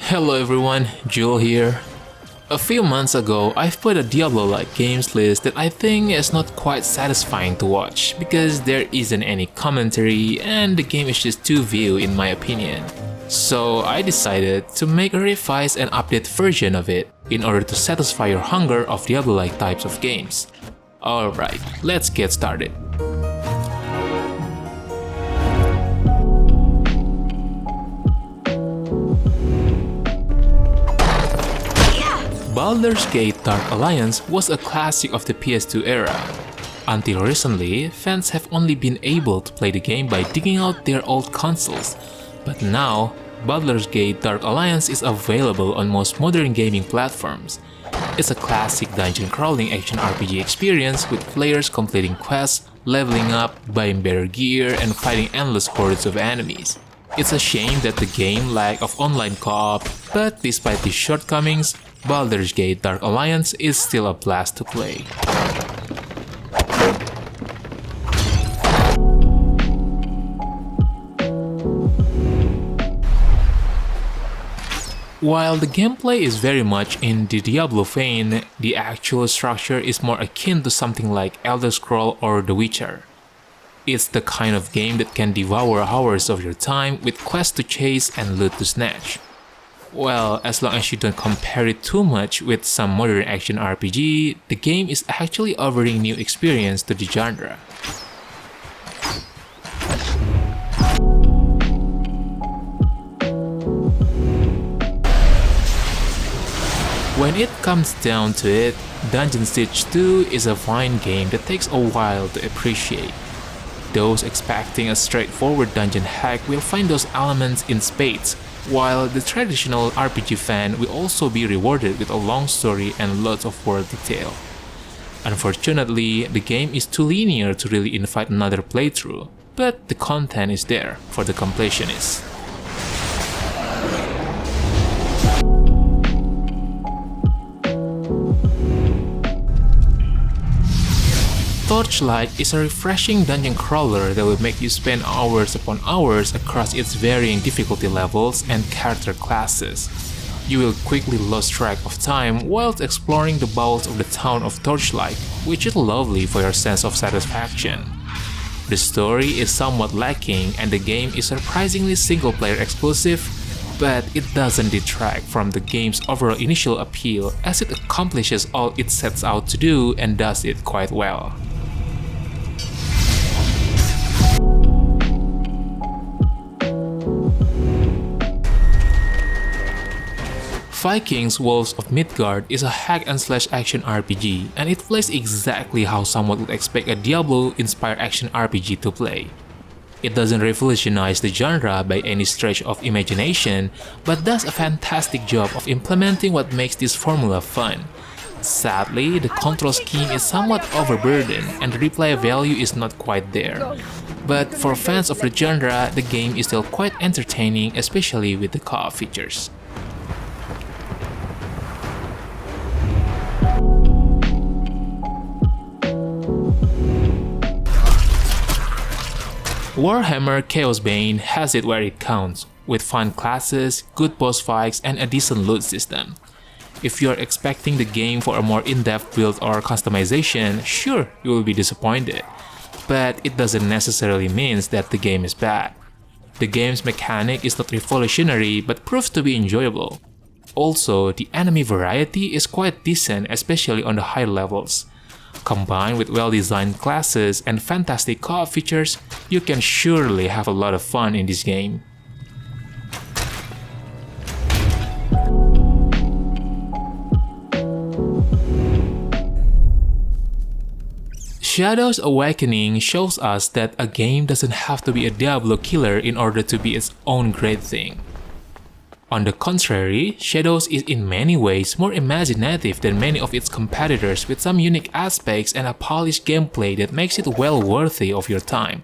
Hello everyone, Joel here. A few months ago, I've put a Diablo-like games list that I think is not quite satisfying to watch because there isn't any commentary and the game is just too view in my opinion. So I decided to make a revised and updated version of it in order to satisfy your hunger of Diablo-like types of games. Alright, let's get started. Baldur's Gate Dark Alliance was a classic of the PS2 era. Until recently, fans have only been able to play the game by digging out their old consoles, but now, Baldur's Gate Dark Alliance is available on most modern gaming platforms. It's a classic dungeon crawling action RPG experience with players completing quests, leveling up, buying better gear, and fighting endless hordes of enemies. It's a shame that the game lack of online co-op, but despite these shortcomings, Baldur's Gate Dark Alliance is still a blast to play. While the gameplay is very much in the Diablo vein, the actual structure is more akin to something like Elder Scrolls or The Witcher. It's the kind of game that can devour hours of your time with quests to chase and loot to snatch. Well, as long as you don't compare it too much with some modern action RPG, the game is actually offering new experience to the genre. When it comes down to it, Dungeon Siege 2 is a fine game that takes a while to appreciate. Those expecting a straightforward dungeon hack will find those elements in spades, while the traditional RPG fan will also be rewarded with a long story and lots of world detail. Unfortunately, the game is too linear to really invite another playthrough, but the content is there for the completionists. Torchlight is a refreshing dungeon crawler that will make you spend hours upon hours across its varying difficulty levels and character classes. You will quickly lose track of time whilst exploring the bowels of the town of Torchlight, which is lovely for your sense of satisfaction. The story is somewhat lacking and the game is surprisingly single-player exclusive, but it doesn't detract from the game's overall initial appeal as it accomplishes all it sets out to do and does it quite well. Vikings Wolves of Midgard is a hack-and-slash action RPG, and it plays exactly how someone would expect a Diablo-inspired action RPG to play. It doesn't revolutionize the genre by any stretch of imagination, but does a fantastic job of implementing what makes this formula fun. Sadly, the control scheme is somewhat overburdened and the replay value is not quite there. But for fans of the genre, the game is still quite entertaining, especially with the co-op features. Warhammer Chaosbane has it where it counts, with fun classes, good boss fights, and a decent loot system. If you're expecting the game for a more in-depth build or customization, sure, you will be disappointed. But it doesn't necessarily mean that the game is bad. The game's mechanic is not revolutionary but proves to be enjoyable. Also, the enemy variety is quite decent, especially on the high levels. Combined with well-designed classes and fantastic co-op features, you can surely have a lot of fun in this game. Shadow's Awakening shows us that a game doesn't have to be a Diablo killer in order to be its own great thing. On the contrary, Shadows is in many ways more imaginative than many of its competitors with some unique aspects and a polished gameplay that makes it well worthy of your time.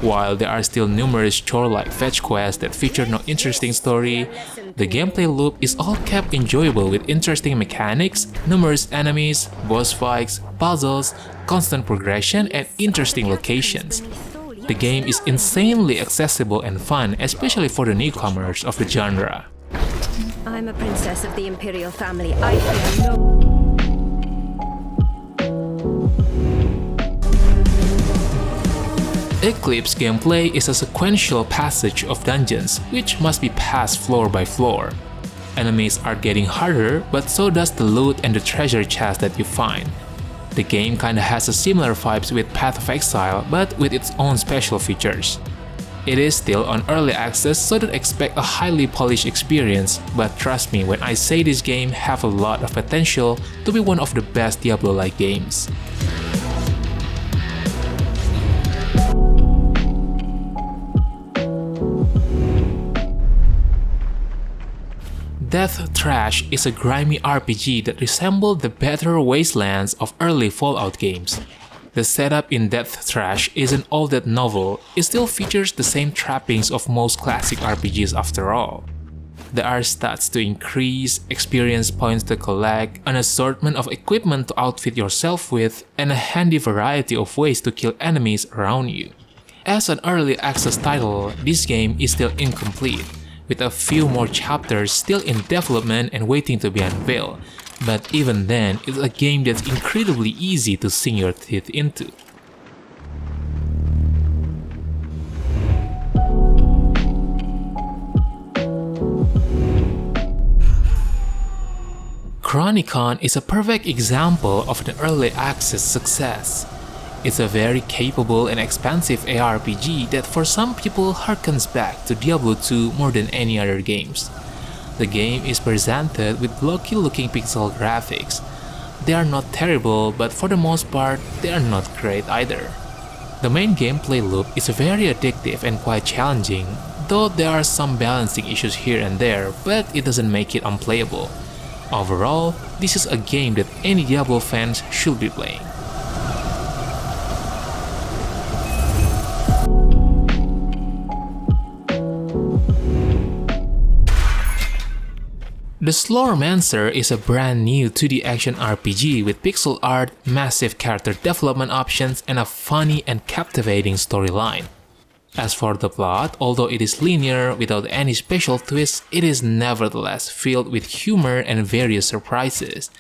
While there are still numerous chore-like fetch quests that feature no interesting story, the gameplay loop is all kept enjoyable with interesting mechanics, numerous enemies, boss fights, puzzles, constant progression, and interesting locations. The game is insanely accessible and fun, especially for the newcomers of the genre. I'm a princess of the Imperial family. I fear no... Eclipse gameplay is a sequential passage of dungeons, which must be passed floor by floor. Enemies are getting harder, but so does the loot and the treasure chest that you find. The game kinda has a similar vibes with Path of Exile, but with its own special features. It is still on early access, so don't expect a highly polished experience, but trust me when I say this game have a lot of potential to be one of the best Diablo-like games. Death Trash is a grimy RPG that resembled the better wastelands of early Fallout games. The setup in Death Trash isn't all that novel, it still features the same trappings of most classic RPGs after all. There are stats to increase, experience points to collect, an assortment of equipment to outfit yourself with, and a handy variety of ways to kill enemies around you. As an early access title, this game is still incomplete, with a few more chapters still in development and waiting to be unveiled, but even then, it's a game that's incredibly easy to sink your teeth into. Chronicon is a perfect example of an early access success. It's a very capable and expansive ARPG that for some people harkens back to Diablo 2 more than any other games. The game is presented with blocky looking pixel graphics. They are not terrible, but for the most part, they are not great either. The main gameplay loop is very addictive and quite challenging, though there are some balancing issues here and there, but it doesn't make it unplayable. Overall, this is a game that any Diablo fans should be playing. The Slormancer is a brand new 2D action RPG with pixel art, massive character development options, and a funny and captivating storyline. As for the plot, although it is linear without any special twists, it is nevertheless filled with humor and various surprises.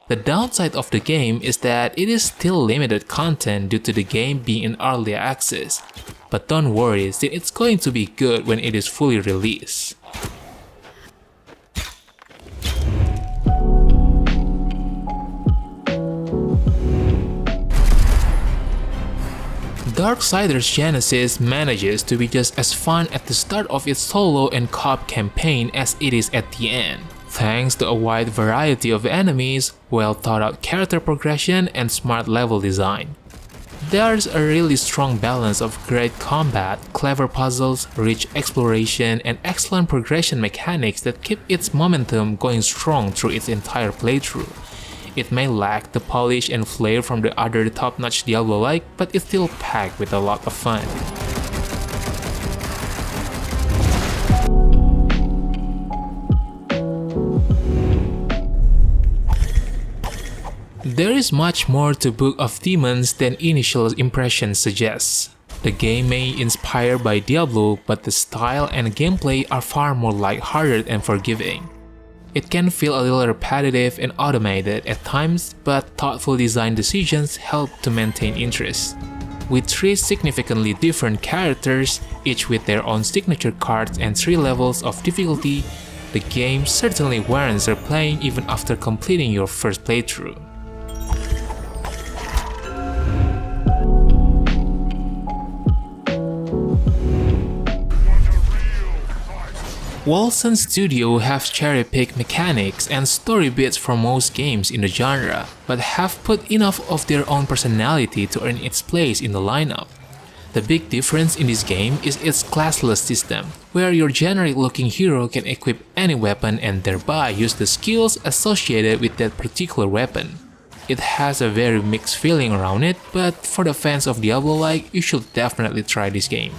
The downside of the game is that it is still limited content due to the game being in early access, but don't worry since it's going to be good when it is fully released. Darksiders Genesis manages to be just as fun at the start of its solo and co-op campaign as it is at the end, thanks to a wide variety of enemies, well thought out character progression, and smart level design. There's a really strong balance of great combat, clever puzzles, rich exploration, and excellent progression mechanics that keep its momentum going strong through its entire playthrough. It may lack the polish and flair from the other top-notch Diablo-like, but it's still packed with a lot of fun. There is much more to Book of Demons than initial impressions suggest. The game may inspire by Diablo, but the style and gameplay are far more lighthearted and forgiving. It can feel a little repetitive and automated at times, but thoughtful design decisions help to maintain interest. With 3 significantly different characters, each with their own signature cards and 3 levels of difficulty, the game certainly warrants replaying even after completing your first playthrough. Wolcen Studio have cherry-picked mechanics and story bits from most games in the genre, but have put enough of their own personality to earn its place in the lineup. The big difference in this game is its classless system, where your generic-looking hero can equip any weapon and thereby use the skills associated with that particular weapon. It has a very mixed feeling around it, but for the fans of Diablo-like, you should definitely try this game.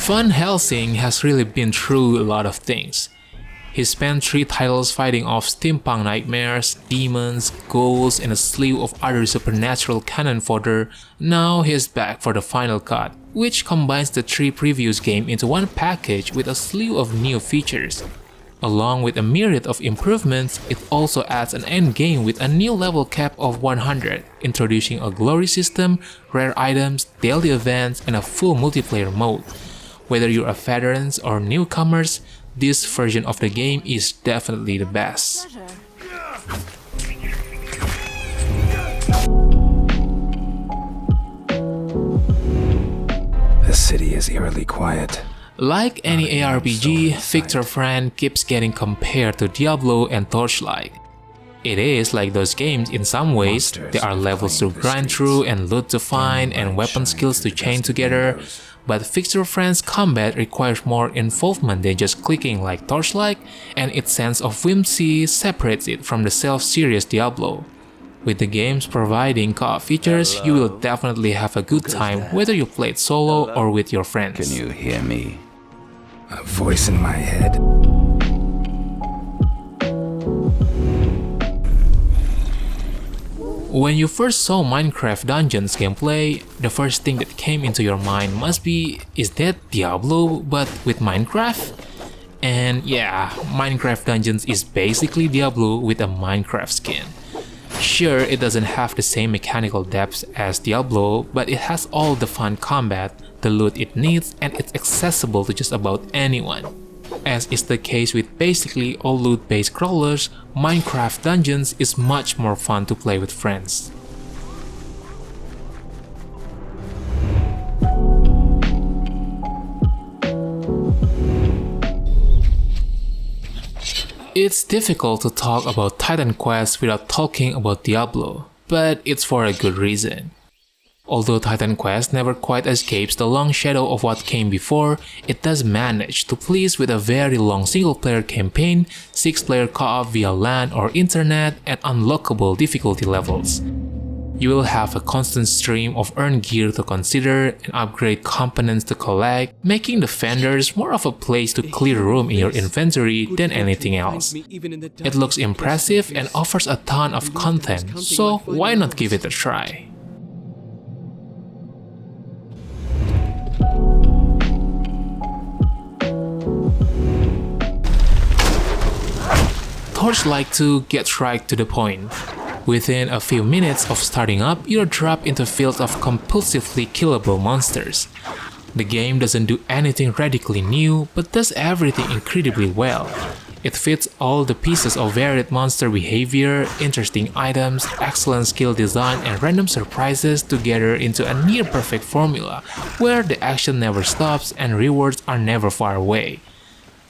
Fun Helsing has really been through a lot of things. He spent 3 titles fighting off steampunk nightmares, demons, ghouls, and a slew of other supernatural cannon fodder. Now he's back for the final cut, which combines the 3 previous games into one package with a slew of new features. Along with a myriad of improvements, it also adds an endgame with a new level cap of 100, introducing a glory system, rare items, daily events, and a full multiplayer mode. Whether you're a veterans or newcomers, this version of the game is definitely the best. The city is eerily quiet. Like any ARPG, Victor Vran keeps getting compared to Diablo and Torchlight. It is like those games in some ways. There are levels to grind through and loot to find and weapon skills to chain together, but Victor Vran's combat requires more involvement than just clicking like Torchlight, and its sense of whimsy separates it from the self-serious Diablo. With the games providing co-op features, you will definitely have a good time whether you play it solo or with your friends. Can you hear me? A voice in my head. When you first saw Minecraft Dungeons gameplay, the first thing that came into your mind must be, is that Diablo but with Minecraft? And yeah, Minecraft Dungeons is basically Diablo with a Minecraft skin. Sure, it doesn't have the same mechanical depth as Diablo, but it has all the fun combat, the loot it needs, and it's accessible to just about anyone. As is the case with basically all loot-based crawlers, Minecraft Dungeons is much more fun to play with friends. It's difficult to talk about Titan Quest without talking about Diablo, but it's for a good reason. Although Titan Quest never quite escapes the long shadow of what came before, it does manage to please with a very long single-player campaign, 6-player co-op via LAN or internet, and unlockable difficulty levels. You will have a constant stream of earned gear to consider and upgrade components to collect, making the vendors more of a place to clear room in your inventory than anything else. It looks impressive and offers a ton of content, so why not give it a try? Torchlight II gets right to the point. Within a few minutes of starting up, you're dropped into fields of compulsively killable monsters. The game doesn't do anything radically new, but does everything incredibly well. It fits all the pieces of varied monster behavior, interesting items, excellent skill design, and random surprises together into a near-perfect formula, where the action never stops and rewards are never far away.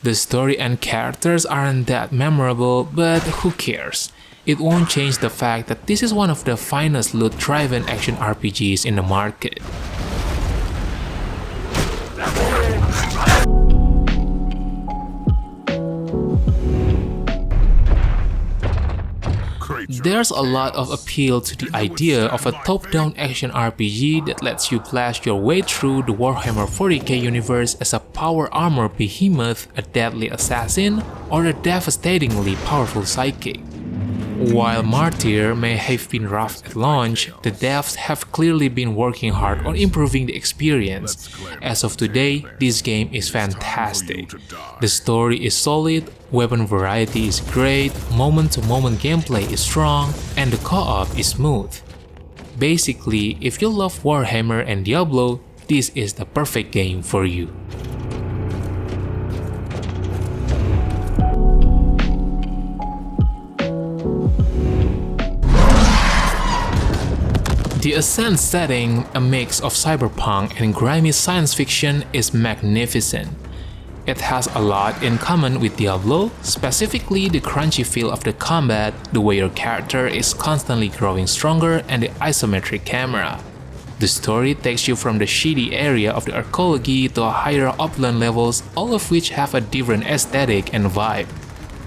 The story and characters aren't that memorable, but who cares? It won't change the fact that this is one of the finest loot-driven action RPGs in the market. There's a lot of appeal to the idea of a top-down action RPG that lets you blast your way through the Warhammer 40k universe as a power armor behemoth, a deadly assassin, or a devastatingly powerful psychic. While Martyr may have been rough at launch, the devs have clearly been working hard on improving the experience. As of today, this game is fantastic. The story is solid, weapon variety is great, moment-to-moment gameplay is strong, and the co-op is smooth. Basically, if you love Warhammer and Diablo, this is the perfect game for you. The Ascent setting, a mix of cyberpunk and grimy science fiction, is magnificent. It has a lot in common with Diablo, specifically the crunchy feel of the combat, the way your character is constantly growing stronger, and the isometric camera. The story takes you from the shady area of the archaeology to higher upland levels, all of which have a different aesthetic and vibe.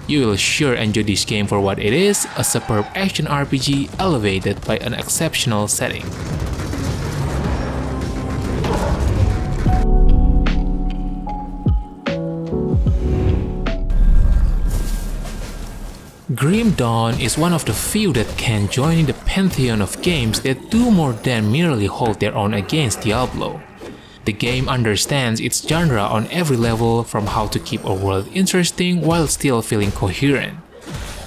You will sure enjoy this game for what it is, a superb action RPG elevated by an exceptional setting. Grim Dawn is one of the few that can join in the pantheon of games that do more than merely hold their own against Diablo. The game understands its genre on every level, from how to keep a world interesting while still feeling coherent.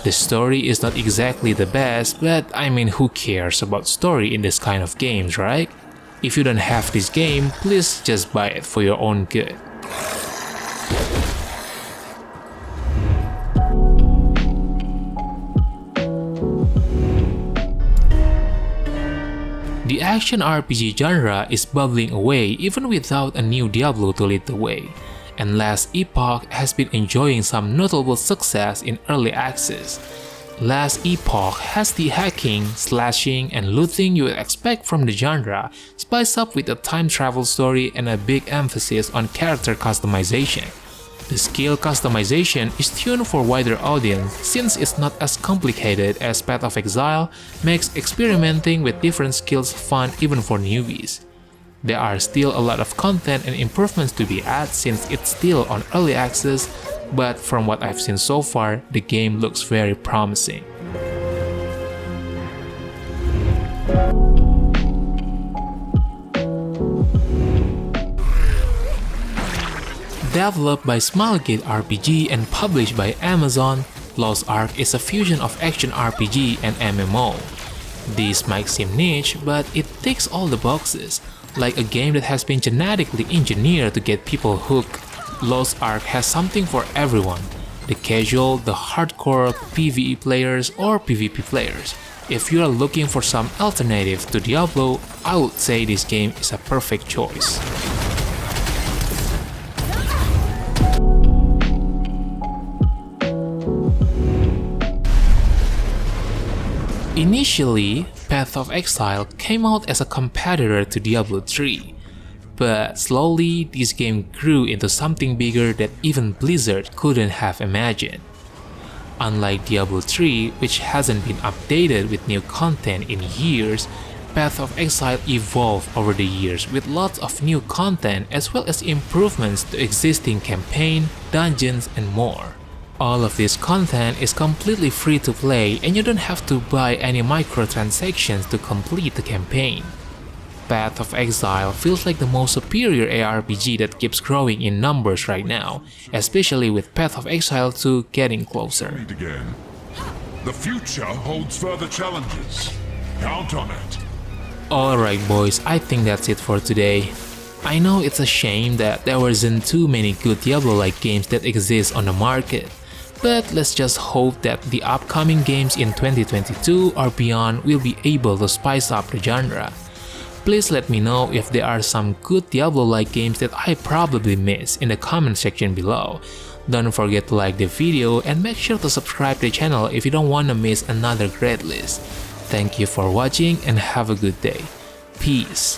The story is not exactly the best, but I mean, who cares about story in this kind of games, right? If you don't have this game, please just buy it for your own good. The action RPG genre is bubbling away even without a new Diablo to lead the way, and Last Epoch has been enjoying some notable success in early access. Last Epoch has the hacking, slashing, and looting you would expect from the genre, spiced up with a time travel story and a big emphasis on character customization. The skill customization is tuned for wider audience since it's not as complicated as Path of Exile, makes experimenting with different skills fun even for newbies. There are still a lot of content and improvements to be added since it's still on early access, but from what I've seen so far, the game looks very promising. Developed by Smilegate RPG and published by Amazon, Lost Ark is a fusion of action RPG and MMO. This might seem niche, but it ticks all the boxes, like a game that has been genetically engineered to get people hooked. Lost Ark has something for everyone, the casual, the hardcore PvE players or PvP players. If you are looking for some alternative to Diablo, I would say this game is a perfect choice. Initially, Path of Exile came out as a competitor to Diablo 3, but slowly this game grew into something bigger that even Blizzard couldn't have imagined. Unlike Diablo 3, which hasn't been updated with new content in years, Path of Exile evolved over the years with lots of new content as well as improvements to existing campaign, dungeons, and more. All of this content is completely free to play and you don't have to buy any microtransactions to complete the campaign. Path of Exile feels like the most superior ARPG that keeps growing in numbers right now, especially with Path of Exile 2 getting closer. The future holds further challenges. Count on it. Alright boys, I think that's it for today. I know it's a shame that there wasn't too many good Diablo-like games that exist on the market, but let's just hope that the upcoming games in 2022 or beyond will be able to spice up the genre. Please let me know if there are some good Diablo-like games that I probably missed in the comment section below. Don't forget to like the video and make sure to subscribe to the channel if you don't want to miss another great list. Thank you for watching and have a good day. Peace.